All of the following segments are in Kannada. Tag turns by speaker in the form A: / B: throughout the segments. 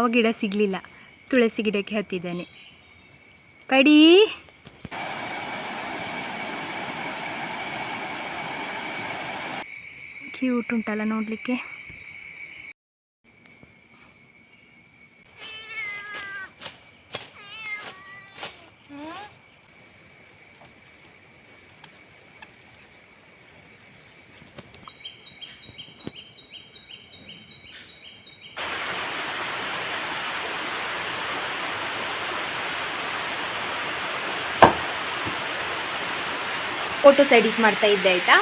A: ಯಾವ ಗಿಡ ಸಿಗಲಿಲ್ಲ. ತುಳಸಿ ಗಿಡಕ್ಕೆ ಹತ್ತಿದ್ದಾನೆ. ಪಡಿ ಕ್ಯೂಟ್ ಉಂಟಲ್ಲ ನೋಡಲಿಕ್ಕೆ.
B: ಫೋಟೋಸ್ ಎಡಿಟ್ ಮಾಡ್ತಾ ಇದ್ದೆ ಆಯಿತಾ.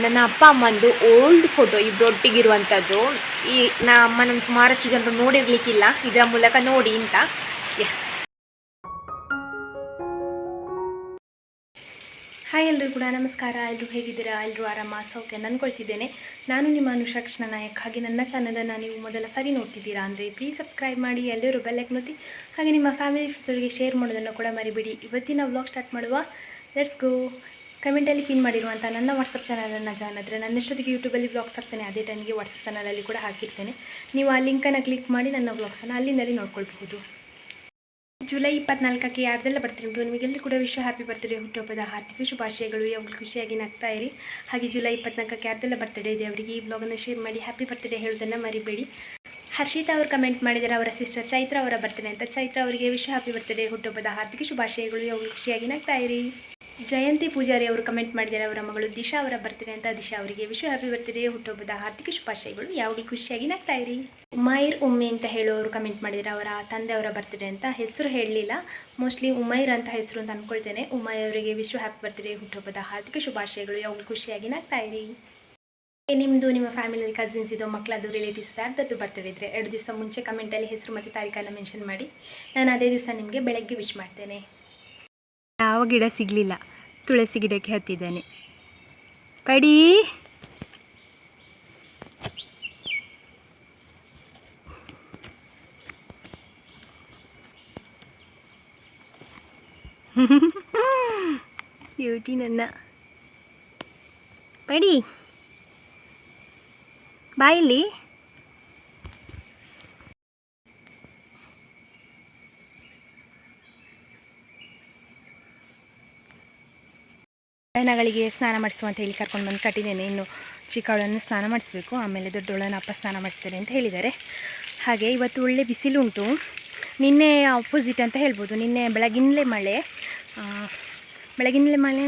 B: ನನ್ನ ಅಪ್ಪ ಅಮ್ಮಂದು ಓಲ್ಡ್ ಫೋಟೋ ಇಬ್ಬರೊಟ್ಟಿಗಿರುವಂಥದ್ದು. ಈ ಅಮ್ಮನ ಸುಮಾರಷ್ಟು ಜನರು ನೋಡಿರಲಿಕ್ಕಿಲ್ಲ, ಇದರ ಮೂಲಕ ನೋಡಿ ಅಂತ. ಹಾಯ್ ಎಲ್ಲರೂ ಕೂಡ ನಮಸ್ಕಾರ. ಎಲ್ಲರೂ ಹೇಗಿದ್ದೀರಾ? ಎಲ್ಲರೂ ಆರಾಮ ಸೌಖ್ಯ ಅಂದ್ಕೊಳ್ತಿದ್ದೇನೆ. ನಾನು ನಿಮ್ಮ ಅನುಷಾ ಕೃಷ್ಣ ನಾಯಕ್. ಹಾಗೆ ನನ್ನ ಚಾನಲನ್ನು ನೀವು ಮೊದಲ ಸರಿ ನೋಡ್ತಿದ್ದೀರಾ ಅಂದರೆ ಪ್ಲೀಸ್ ಸಬ್ಸ್ಕ್ರೈಬ್ ಮಾಡಿ, ಎಲ್ಲರೂ ಬೆಲ್ಲೈಕ್ ಒತ್ತಿ, ಹಾಗೆ ನಿಮ್ಮ ಫ್ಯಾಮಿಲಿ ಫ್ರೆಂಡ್ಸ್ಗಳಿಗೆ ಶೇರ್ ಮಾಡೋದನ್ನು ಕೂಡ ಮರಿಬೇಡಿ. ಇವತ್ತಿನ ವ್ಲಾಗ್ ಸ್ಟಾರ್ಟ್ ಮಾಡುವ. Let's go. ಕಮೆಂಟಲ್ಲಿ ಪಿನ್ ಮಾಡಿರುವಂಥ ನನ್ನ ವಾಟ್ಸಪ್ ಚಾನಲನ್ನು ಜಾಯ್ನ್ ಆದರೆ ನನ್ನಷ್ಟೊತ್ತಿಗೆ ಯೂಟ್ಯೂಬಲ್ಲಿ ವ್ಲಾಗ್ಸ್ ಹಾಕ್ತೇನೆ. ಅದೇ ಟೈಮಿಗೆ ವಾಟ್ಸಪ್ ಚಾನಲಲ್ಲಿ ಕೂಡ ಹಾಕಿರ್ತೇನೆ. ನೀವು ಆ ಲಿಂಕನ್ನು ಕ್ಲಿಕ್ ಮಾಡಿ ನನ್ನ ವ್ಲಾಗ್ಸನ್ನು ಅಲ್ಲಿಂದಲೇ ನೋಡ್ಕೊಳ್ಬಹುದು. ಜುಲೈ 24ಕ್ಕೆ ಯಾರ್ದೆಲ್ಲ ಬರ್ತಾರೆ ಉಂಟು, ನಿಮಗೆಲ್ಲರೂ ಕೂಡ ಹ್ಯಾಪಿ ಬರ್ತ್ಡೇ, ಹುಟ್ಟುಹಬ್ಬದ ಹಾರ್ದಿಕ ಶುಭಾಶಯಗಳು. ಯಾವಾಗಲೂ ಖುಷಿಯಾಗಿ ನಗ್ತಾ ಇರಿ. ಹಾಗೆ ಜುಲೈ 24ಕ್ಕೆ ಯಾರ್ದೆಲ್ಲ ಬರ್ತ್ಡೇ ಇದೆ ಅವರಿಗೆ ಈ ವ್ಲಾಗನ್ನು ಶೇರ್ ಮಾಡಿ ಹ್ಯಾಪಿ ಬರ್ತ್ಡೇ ಹೇಳೋದನ್ನು ಮರಿಬೇಡಿ. ಹರ್ಷಿತಾ ಅವರು ಕಮೆಂಟ್ ಮಾಡಿದರೆ ಅವರ ಸಿಸ್ಟರ್ ಚೈತ್ರ ಅವರ ಬರ್ತ್ಡೇ ಅಂತ. ಚೈತ್ರ ಅವರಿಗೆ ಹ್ಯಾಪಿ ಬರ್ತ್ಡೇ, ಹುಟ್ಟುಹಬ್ಬದ ಹಾರ್ದಿಕ ಶುಭಾಶಯಗಳು. ಯಾವಾಗಲೂ ಖುಷಿಯಾಗಿ ನಗ್ತಾ ಇರಿ. ಜಯಂತಿ ಪೂಜಾರಿ ಅವರು ಕಮೆಂಟ್ ಮಾಡಿದ್ದಾರೆ ಅವರ ಮಗಳು ದಿಶಾ ಅವರ ಬರ್ತ್ಡೇ ಅಂತ. ದಿಶಾ ಅವರಿಗೆ ಹ್ಯಾಪಿ ಬರ್ತ್ಡೇ, ಹುಟ್ಟುಹಬ್ಬದ ಹಾರ್ದಿಕ ಶುಭಾಶಯಗಳು. ಯಾವಾಗಲೂ ಖುಷಿಯಾಗಿ ನಗ್ತಾ ಇರಿ. ಉಮೈರ್ ಉಮ್ಮೆ ಅಂತ ಹೇಳೋರು ಕಮೆಂಟ್ ಮಾಡಿದ್ದಾರೆ ಅವರ ತಂದೆ ಅವರ ಬರ್ತ್ಡೇ ಅಂತ. ಹೆಸರು ಹೇಳಲಿಲ್ಲ, ಮೋಸ್ಟ್ಲಿ ಉಮೈರ್ ಅಂತ ಹೆಸರು ಅಂತ ಅಂದ್ಕೊಳ್ತೇನೆ. ಉಮೈರ್ ಅವರಿಗೆ ಹ್ಯಾಪಿ ಬರ್ತ್ಡೇ, ಹುಟ್ಟುಹಬ್ಬದ ಹಾರ್ದಿಕ ಶುಭಾಶಯಗಳು. ಯಾವಾಗಲೂ ಖುಷಿಯಾಗಿ ನಗ್ತಾ ಇರಿ. ನಿಮ್ಮದು ನಿಮ್ಮ ಫ್ಯಾಮಿಲಿಯಲ್ಲಿ ಕಸಿನ್ಸ್ ಇದೋ, ಮಕ್ಕಳದ್ದು, ರಿಲೇಟಿವ್ಸ್ ಯಾರ್ದದ್ದು ಬರ್ತ್ಡೇ ಇದ್ದರೆ 2 ದಿವಸ ಮುಂಚೆ ಕಮೆಂಟಲ್ಲಿ ಹೆಸರು ಮತ್ತು ತಾರೀಖನ್ನು ಮೆನ್ಷನ್ ಮಾಡಿ. ನಾನು ಅದೇ ದಿವಸ ನಿಮಗೆ ಬೆಳಗ್ಗೆ ವಿಶ್ ಮಾಡ್ತೇನೆ.
A: ಯಾವ ಗಿಡ ಸಿಗಲಿಲ್ಲ. ತುಳಸಿ ಗಿಡಕ್ಕೆ ಹತ್ತಿದ್ದಾನೆ. ಪಡಿ ಬ್ಯೂಟಿ ನನ್ನ ಪಡಿ ಬಾಯಿಲಿ. ದನಗಳಿಗೆ ಸ್ನಾನ ಮಾಡಿಸುವ ಅಂತ ಹೇಳಿ ಕರ್ಕೊಂಡು ಬಂದು ಕಟ್ಟಿದ್ದೇನೆ. ಇನ್ನು ಚಿಕ್ಕವಳನ್ನು ಸ್ನಾನ ಮಾಡಿಸ್ಬೇಕು, ಆಮೇಲೆ ದೊಡ್ಡವಳನ್ನು ಅಪ್ಪ ಸ್ನಾನ ಮಾಡಿಸ್ತೇನೆ ಅಂತ ಹೇಳಿದ್ದಾರೆ. ಹಾಗೆ ಇವತ್ತು ಒಳ್ಳೆ ಬಿಸಿಲುಂಟು. ನಿನ್ನೆ ಆಪೋಸಿಟ್ ಅಂತ ಹೇಳ್ಬೋದು. ನಿನ್ನೆ ಬೆಳಗಿನಲೇ ಮಳೆ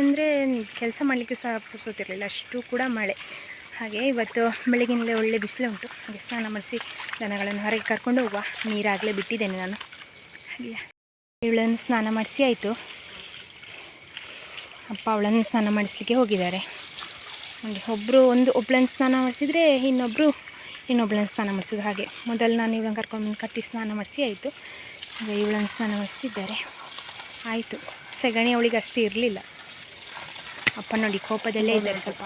A: ಅಂದರೆ ಕೆಲಸ ಮಾಡಲಿಕ್ಕೆ ಸಹ ಪುರ್ಸೋತಿರಲಿಲ್ಲ, ಅಷ್ಟು ಕೂಡ ಮಳೆ. ಹಾಗೆ ಇವತ್ತು ಬೆಳಗಿನಲೇ ಒಳ್ಳೆ ಬಿಸಿಲುಂಟು. ಹಾಗೆ ಸ್ನಾನ ಮಾಡಿಸಿ ದನಗಳನ್ನು ಹೊರಗೆ ಕರ್ಕೊಂಡು ಹೋಗುವ. ನೀರಾಗಲೇ ಬಿಟ್ಟಿದ್ದೇನೆ ನಾನು. ಹಾಗೆ ಇವಳನ್ನು ಸ್ನಾನ ಮಾಡಿಸಿ ಆಯಿತು. ಅಪ್ಪ ಅವಳನ್ನು ಸ್ನಾನ ಮಾಡಿಸ್ಲಿಕ್ಕೆ ಹೋಗಿದ್ದಾರೆ. ಹಾಗೆ ಒಬ್ಬಳನ್ನು ಸ್ನಾನ ಮಾಡಿಸಿದರೆ ಇನ್ನೊಬ್ಬಳನ್ನು ಸ್ನಾನ ಮಾಡಿಸೋದು. ಹಾಗೆ ಮೊದಲು ನಾನು ಇವಳನ್ನು ಕರ್ಕೊಂಡು ಕಟ್ಟಿ ಸ್ನಾನ ಮಾಡಿಸಿ ಆಯಿತು. ಹಾಗೆ ಇವಳನ್ನು ಸ್ನಾನ ಮಾಡಿಸಿದ್ದಾರೆ ಆಯಿತು. ಸೆಗಣಿ ಅವಳಿಗೆ ಅಷ್ಟು ಇರಲಿಲ್ಲ. ಅಪ್ಪ ನೋಡಿ ಕೋಪದಲ್ಲೇ ಇದ್ದಾರೆ ಸ್ವಲ್ಪ.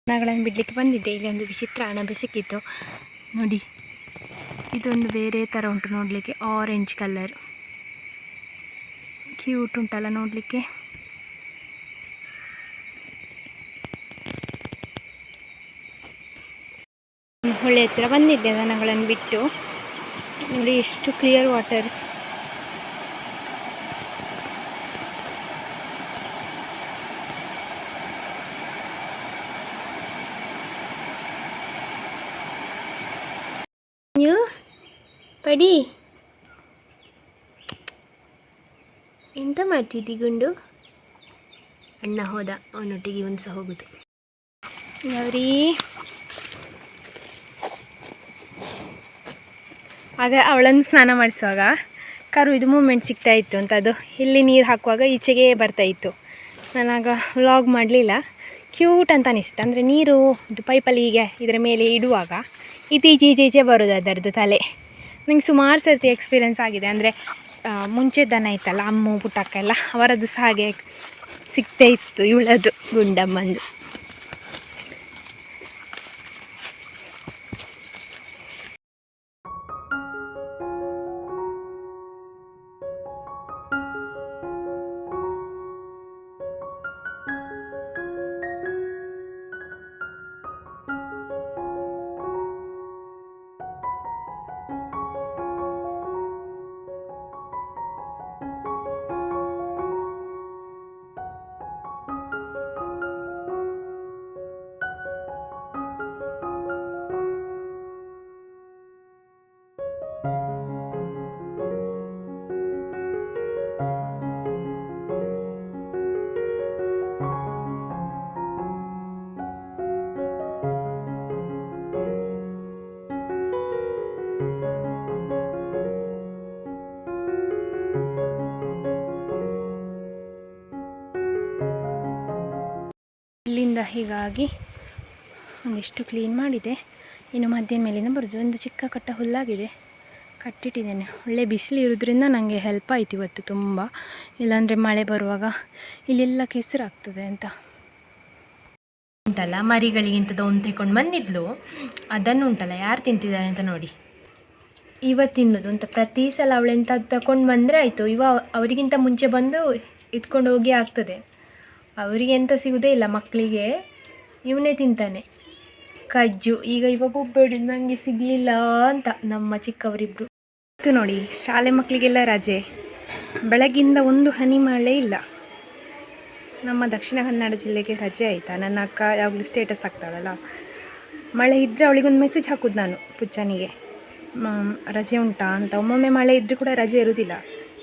A: ದನಗಳನ್ನು ಬಿಡಲಿಕ್ಕೆ ಬಂದಿದ್ದೆ. ಇಲ್ಲಿ ಒಂದು ವಿಚಿತ್ರ ಅಣಬೆ ಸಿಕ್ಕಿತ್ತು ನೋಡಿ. ಇದೊಂದು ಬೇರೆ ಥರ ಉಂಟು ನೋಡಲಿಕ್ಕೆ, ಆರೆಂಜ್ ಕಲರ್. ಕ್ಯೂಟ್ ಉಂಟಲ್ಲ ನೋಡಲಿಕ್ಕೆ. ಹೊಳೆ ಹತ್ರ ಬಂದಿದ್ದೆ ದನಗಳನ್ನು ಬಿಟ್ಟು. ನೋಡಿ ಎಷ್ಟು ಕ್ಲಿಯರ್ ವಾಟರ್. ಪಡಿ ಎಂತ ಮಾಡ್ತಿದ್ದಿ ಗುಂಡು? ಅಣ್ಣ ಹೋದ, ಅವನೊಟ್ಟಿಗೆ ಒಂದು ಸಹ ಹೋಗುದು. ಯಾವ್ರೀ ಆಗ ಅವಳನ್ನು ಸ್ನಾನ ಮಾಡಿಸುವಾಗ ಕರು ಇದು ಮೂಮೆಂಟ್ ಸಿಗ್ತಾಯಿತ್ತು ಅಂತ. ಅದು ಇಲ್ಲಿ ನೀರು ಹಾಕುವಾಗ ಈಚೆಗೆ ಬರ್ತಾಯಿತ್ತು. ನಾನಾಗ ವ್ಲಾಗ್ ಮಾಡಲಿಲ್ಲ. ಕ್ಯೂಟ್ ಅಂತ ಅನಿಸ್ತು. ಅಂದರೆ ನೀರು ಇದು ಪೈಪಲ್ಲಿ ಹೀಗೆ ಇದರ ಮೇಲೆ ಇಡುವಾಗ ಈಚೆ ಬರೋದು ಅದರದ್ದು ತಲೆ. ನನಗೆ ಸುಮಾರು ಸರ್ತಿ ಎಕ್ಸ್ಪೀರಿಯೆನ್ಸ್ ಆಗಿದೆ. ಅಂದರೆ ಮುಂಚೆ ದನ ಇತ್ತಲ್ಲ, ಅಮ್ಮು ಪುಟ್ಟಕ್ಕ ಎಲ್ಲ, ಅವರದ್ದು ಸಹ ಹಾಗೆ ಸಿಗ್ತಾ ಇತ್ತು ಇವಳದು, ಗುಂಡಮ್ಮಂದು. ಬೆಳಗಿಂದ ಹೀಗಾಗಿ ಒಂದಿಷ್ಟು ಕ್ಲೀನ್ ಮಾಡಿದೆ. ಇನ್ನು ಮಧ್ಯಾಹ್ನ ಮೇಲಿಂದ ಬರೋದು. ಒಂದು ಚಿಕ್ಕ ಕಟ್ಟ ಹುಲ್ಲಾಗಿದೆ, ಕಟ್ಟಿಟ್ಟಿದ್ದೇನೆ. ಒಳ್ಳೆ ಬಿಸಿಲು ಇರೋದ್ರಿಂದ ನನಗೆ ಹೆಲ್ಪ್ ಆಯ್ತು ಇವತ್ತು ತುಂಬ. ಇಲ್ಲಾಂದರೆ ಮಳೆ ಬರುವಾಗ ಇಲ್ಲೆಲ್ಲ ಕೆಸರಾಗ್ತದೆ ಅಂತ ಉಂಟಲ್ಲ. ಮರಿಗಳಿಗಿಂತದ ಒಂದು ತೆಕೊಂಡು ಬಂದಿದ್ಲು, ಅದನ್ನು ಉಂಟಲ್ಲ ಯಾರು ತಿಂತಿದ್ದಾರೆ ಅಂತ ನೋಡಿ. ಇವತ್ತಿನ್ನೋದು ಅಂತ ಪ್ರತಿ ಸಲ ಅವಳೆಂತ ತಗೊಂಡು ಬಂದರೆ ಆಯಿತು, ಅವರಿಗಿಂತ ಮುಂಚೆ ಬಂದು ಇಟ್ಕೊಂಡು ಹೋಗಿ ಆಗ್ತದೆ. ಅವರಿಗೆ ಎಂತ ಸಿಗೋದೇ ಇಲ್ಲ, ಮಕ್ಕಳಿಗೆ ಇವನೇ ತಿಂತಾನೆ ಕಜ್ಜು. ಈಗ ಒಬ್ಬೊಬ್ಬರು ನನಗೆ ಸಿಗಲಿಲ್ಲ ಅಂತ ನಮ್ಮ ಚಿಕ್ಕವರಿಬ್ಬರು. ಇದು ನೋಡಿ, ಶಾಲೆ ಮಕ್ಕಳಿಗೆಲ್ಲ ರಜೆ, ಬೆಳಗ್ಗಿಂದ ಒಂದು ಹನಿ ಮಳೆ ಇಲ್ಲ. ನಮ್ಮ ದಕ್ಷಿಣ ಕನ್ನಡ ಜಿಲ್ಲೆಗೆ ರಜೆ ಆಯಿತಾ. ನನ್ನ ಅಕ್ಕ ಯಾವಾಗಲೂ ಸ್ಟೇಟಸ್ ಹಾಕ್ತಾಳಲ್ಲ, ಮಳೆ ಇದ್ದರೆ ಅವಳಿಗೊಂದು ಮೆಸೇಜ್ ಹಾಕೋದು ನಾನು ಪುಚ್ಚನಿಗೆ, ರಜೆ ಉಂಟಾ ಅಂತ. ಒಮ್ಮೊಮ್ಮೆ ಮಳೆ ಇದ್ದರೂ ಕೂಡ ರಜೆ ಇರೋದಿಲ್ಲ.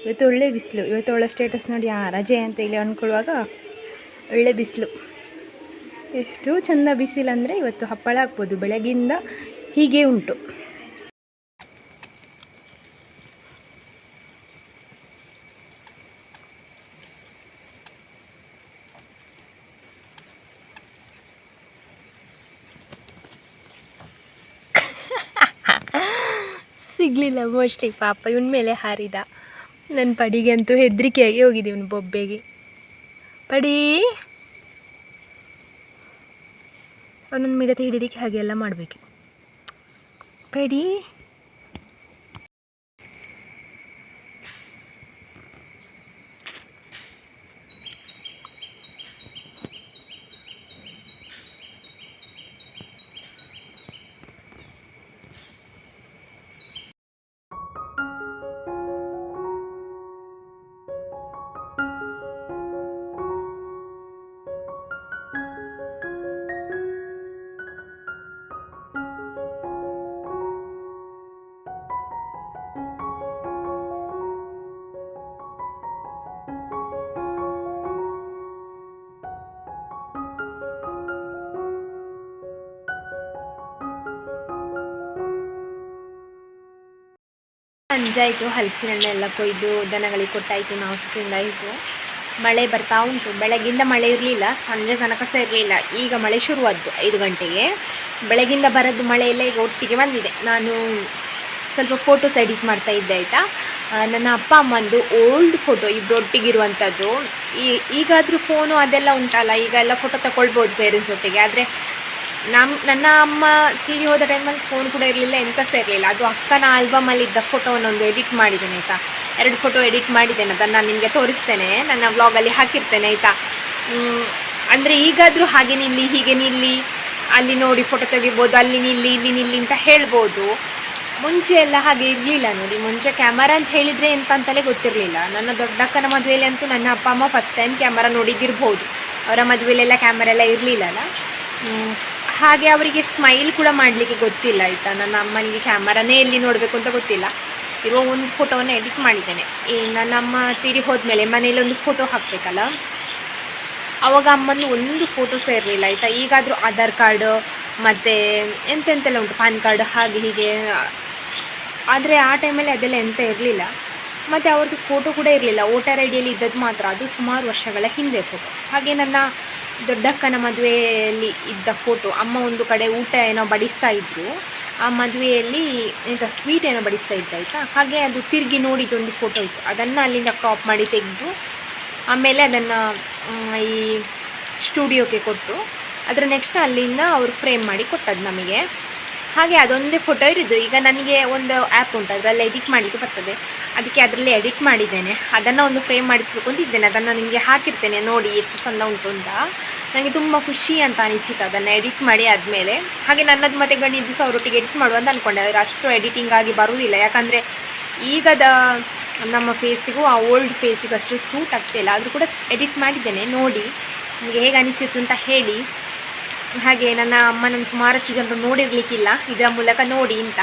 A: ಇವತ್ತು ಒಳ್ಳೆ ಬಿಸಿಲು. ಇವತ್ತು ಒಳ್ಳೆ ಸ್ಟೇಟಸ್ ನೋಡಿ ರಜೆ ಅಂತ ಇಲ್ಲಿ ಅಂದ್ಕೊಳ್ಳುವಾಗ ಒಳ್ಳೆ ಬಿಸಿಲು. ಎಷ್ಟು ಚೆಂದ ಬಿಸಿಲಂದರೆ ಇವತ್ತು ಹಪ್ಪಳ ಹಾಕ್ಬೋದು. ಬೆಳಗ್ಗಿಂದ ಹೀಗೆ ಉಂಟು. ಸಿಗಲಿಲ್ಲ ಮೋಸ್ಟ್ಲಿ, ಪಾಪ ಇವನ ಮೇಲೆ ಹಾರಿದ. ನನ್ನ ಪಡಿಗೆ ಅಂತೂ ಹೆದರಿಕೆಯಾಗಿ ಹೋಗಿದೆ ಇವನು ಬೊಬ್ಬೆಗೆ. ಪಡಿ ಅವನೊಂದು ಮಿಡತೆ ಹಿಡಿಲಿಕ್ಕೆ ಹಾಗೆ ಎಲ್ಲ ಮಾಡಬೇಕು. ಪಡಿ ಸಂಜಾಯಿತು. ಹಲಸಿನ ಹಣ್ಣು ಎಲ್ಲ ಕೊಯ್ದು ದನಗಳಿಗೆ ಕೊಟ್ಟಾಯಿತು, ನಾವು ತಿಂದಾಯಿತು. ಮಳೆ ಬರ್ತಾ ಉಂಟು. ಬೆಳಗ್ಗಿಂದ ಮಳೆ ಇರಲಿಲ್ಲ, ಸಂಜೆ ತನಕ ಸಹ ಇರಲಿಲ್ಲ. ಈಗ ಮಳೆ ಶುರುವಾದ್ದು 5 ಗಂಟೆಗೆ. ಬೆಳಗ್ಗಿಂದ ಬರೋದು ಮಳೆ ಎಲ್ಲ ಈಗ ಒಟ್ಟಿಗೆ ಬಂದಿದೆ. ನಾನು ಸ್ವಲ್ಪ ಫೋಟೋಸ್ ಎಡಿಟ್ ಮಾಡ್ತಾ ಇದ್ದೆ ಆಯಿತಾ. ನನ್ನ ಅಪ್ಪ ಅಮ್ಮಂದು ಓಲ್ಡ್ ಫೋಟೋ ಇಬ್ಬರು ಒಟ್ಟಿಗಿರುವಂಥದ್ದು. ಈಗಾದರೂ ಫೋನು ಅದೆಲ್ಲ ಉಂಟಲ್ಲ, ಈಗ ಎಲ್ಲ ಫೋಟೋ ತಗೊಳ್ಬೋದು ಪೇರೆಂಟ್ಸ್ ಒಟ್ಟಿಗೆ. ಆದರೆ ನನ್ನ ಅಮ್ಮ ತೀರಿ ಹೋದ ಟೈಮಲ್ಲಿ ಫೋನ್ ಕೂಡ ಇರಲಿಲ್ಲ, ಎಂತ ಸಹ ಇರಲಿಲ್ಲ. ಅದು ಅಕ್ಕನ ಆಲ್ಬಮಲ್ಲಿದ್ದ ಫೋಟೋವನ್ನೊಂದು ಎಡಿಟ್ ಮಾಡಿದ್ದೇನೆ ಆಯಿತಾ. 2 ಫೋಟೋ ಎಡಿಟ್ ಮಾಡಿದ್ದೇನೆ, ಅದನ್ನು ನಾನು ನಿಮಗೆ ತೋರಿಸ್ತೇನೆ, ನನ್ನ ವ್ಲಾಗಲ್ಲಿ ಹಾಕಿರ್ತೇನೆ ಆಯಿತಾ. ಅಂದರೆ ಈಗಾದರೂ ಹಾಗೆ ನಿಲ್ಲಿ, ಹೀಗೆ ನಿಲ್ಲಿ, ಅಲ್ಲಿ ನೋಡಿ ಫೋಟೋ ತೆಗಿಬೋದು, ಅಲ್ಲಿ ನಿಲ್ಲಿ, ಇಲ್ಲಿ ನಿಲ್ಲಿ ಅಂತ ಹೇಳ್ಬೋದು. ಮುಂಚೆ ಎಲ್ಲ ಹಾಗೆ ಇರಲಿಲ್ಲ ನೋಡಿ. ಮುಂಚೆ ಕ್ಯಾಮರಾ ಅಂತ ಹೇಳಿದರೆ ಎಂತ ಅಂತಲೇ ಗೊತ್ತಿರಲಿಲ್ಲ. ನನ್ನ ದೊಡ್ಡಕ್ಕನ ಮದುವೆಯಲ್ಲಿ ಅಂತೂ ನನ್ನ ಅಪ್ಪ ಅಮ್ಮ ಫಸ್ಟ್ ಟೈಮ್ ಕ್ಯಾಮರಾ ನೋಡಿದ್ದಿರ್ಬೋದು. ಅವರ ಮದುವೆಯಲ್ಲೆಲ್ಲ ಕ್ಯಾಮರಾ ಎಲ್ಲ ಇರಲಿಲ್ಲಲ್ಲ. ಹಾಗೆ ಅವರಿಗೆ ಸ್ಮೈಲ್ ಕೂಡ ಮಾಡಲಿಕ್ಕೆ ಗೊತ್ತಿಲ್ಲ ಆಯಿತಾ. ನನ್ನ ಅಮ್ಮನಿಗೆ ಕ್ಯಾಮರಾನೇ ಎಲ್ಲಿ ನೋಡಬೇಕು ಅಂತ ಗೊತ್ತಿಲ್ಲ. ಇರೋ ಒಂದು ಫೋಟೋವನ್ನು ಎಡಿಟ್ ಮಾಡಿದ್ದೇನೆ. ಈ ನನ್ನ ಅಮ್ಮ ತೀರಿ ಹೋದ್ಮೇಲೆ ಮನೇಲಿ ಒಂದು ಫೋಟೋ ಹಾಕಬೇಕಲ್ಲ, ಆವಾಗ ಅಮ್ಮನ ಒಂದು ಫೋಟೋ ಸಹ ಇರಲಿಲ್ಲ ಆಯಿತಾ. ಈಗಾದರೂ ಆಧಾರ್ ಕಾರ್ಡು ಮತ್ತು ಎಂತೆಂತೆಲ್ಲ ಉಂಟು, ಪಾನ್ ಕಾರ್ಡ್ ಹಾಗೆ ಹೀಗೆ. ಆದರೆ ಆ ಟೈಮಲ್ಲಿ ಅದೆಲ್ಲ ಎಂತ ಇರಲಿಲ್ಲ. ಮತ್ತು ಅವ್ರದ್ದು ಫೋಟೋ ಕೂಡ ಇರಲಿಲ್ಲ, ವೋಟರ್ ಐ ಡಿಯಲ್ಲಿ ಇದ್ದದ್ದು ಮಾತ್ರ. ಅದು ಸುಮಾರು ವರ್ಷಗಳ ಹಿಂದೆ ಫೋಟೋ. ಹಾಗೆ ನನ್ನ ದೊಡ್ಡಕ್ಕನ ಮದುವೆಯಲ್ಲಿ ಇದ್ದ ಫೋಟೋ, ಅಮ್ಮ ಒಂದು ಕಡೆ ಊಟ ಏನೋ ಬಡಿಸ್ತಾ ಇದ್ದರು, ಆ ಮದುವೆಯಲ್ಲಿ ಎಂಥ ಸ್ವೀಟ್ ಏನೋ ಬಡಿಸ್ತಾ ಇದ್ದ ಆಯಿತಾ. ಹಾಗೆ ಅದು ತಿರುಗಿ ನೋಡಿದ್ದೊಂದು ಫೋಟೋ ಇತ್ತು, ಅದನ್ನು ಅಲ್ಲಿಂದ ಕ್ರಾಪ್ ಮಾಡಿ ತೆಗೆದು ಆಮೇಲೆ ಅದನ್ನು ಈ ಸ್ಟುಡಿಯೋಕ್ಕೆ ಕೊಟ್ಟು ಅದರ ನೆಕ್ಸ್ಟ್ ಅಲ್ಲಿಂದ ಅವರು ಫ್ರೇಮ್ ಮಾಡಿ ಕೊಟ್ಟದ್ದು ನಮಗೆ. ಹಾಗೆ ಅದೊಂದೇ ಫೋಟೋ ಇರೋದು. ಈಗ ನನಗೆ ಒಂದು ಆ್ಯಪ್ ಉಂಟು, ಅದರಲ್ಲಿ ಎಡಿಟ್ ಮಾಡಲಿಕ್ಕೆ ಬರ್ತದೆ, ಅದಕ್ಕೆ ಅದರಲ್ಲಿ ಎಡಿಟ್ ಮಾಡಿದ್ದೇನೆ. ಅದನ್ನು ಒಂದು ಫ್ರೇಮ್ ಮಾಡಿಸ್ಬೇಕು ಅಂತಿದ್ದೇನೆ. ಅದನ್ನು ನಿಮಗೆ ಹಾಕಿರ್ತೇನೆ ನೋಡಿ ಎಷ್ಟು ಚೆಂದ ಉಂಟು ಅಂತ. ನನಗೆ ತುಂಬ ಖುಷಿ ಅಂತ ಅನಿಸಿತು ಅದನ್ನು ಎಡಿಟ್ ಮಾಡಿ ಆದಮೇಲೆ. ಹಾಗೆ ನನ್ನದು ಮತ್ತು ಗಣಿದ್ದು ಸಹ ಅವರೊಟ್ಟಿಗೆ ಎಡಿಟ್ ಮಾಡುವ ಅಂತ ಅಂದ್ಕೊಂಡೆ. ಆದರೆ ಅಷ್ಟು ಎಡಿಟಿಂಗ್ ಆಗಿ ಬರುವುದಿಲ್ಲ, ಯಾಕಂದರೆ ಈಗದ ನಮ್ಮ ಫೇಸಿಗೂ ಆ ಓಲ್ಡ್ ಫೇಸಿಗೂ ಅಷ್ಟು ಸೂಟ್ ಆಗ್ತಿಲ್ಲ. ಆದರೂ ಕೂಡ ಎಡಿಟ್ ಮಾಡಿದ್ದೇನೆ, ನೋಡಿ ನಿಮಗೆ ಹೇಗೆ ಅನಿಸಿತ್ತು ಅಂತ ಹೇಳಿ. ಹಾಗೆ ನನ್ನ ಅಮ್ಮನನ್ನು ಸುಮಾರಷ್ಟು ಜನರು ನೋಡಿರಲಿಕ್ಕಿಲ್ಲ, ಇದರ ಮೂಲಕ ನೋಡಿ ಅಂತ.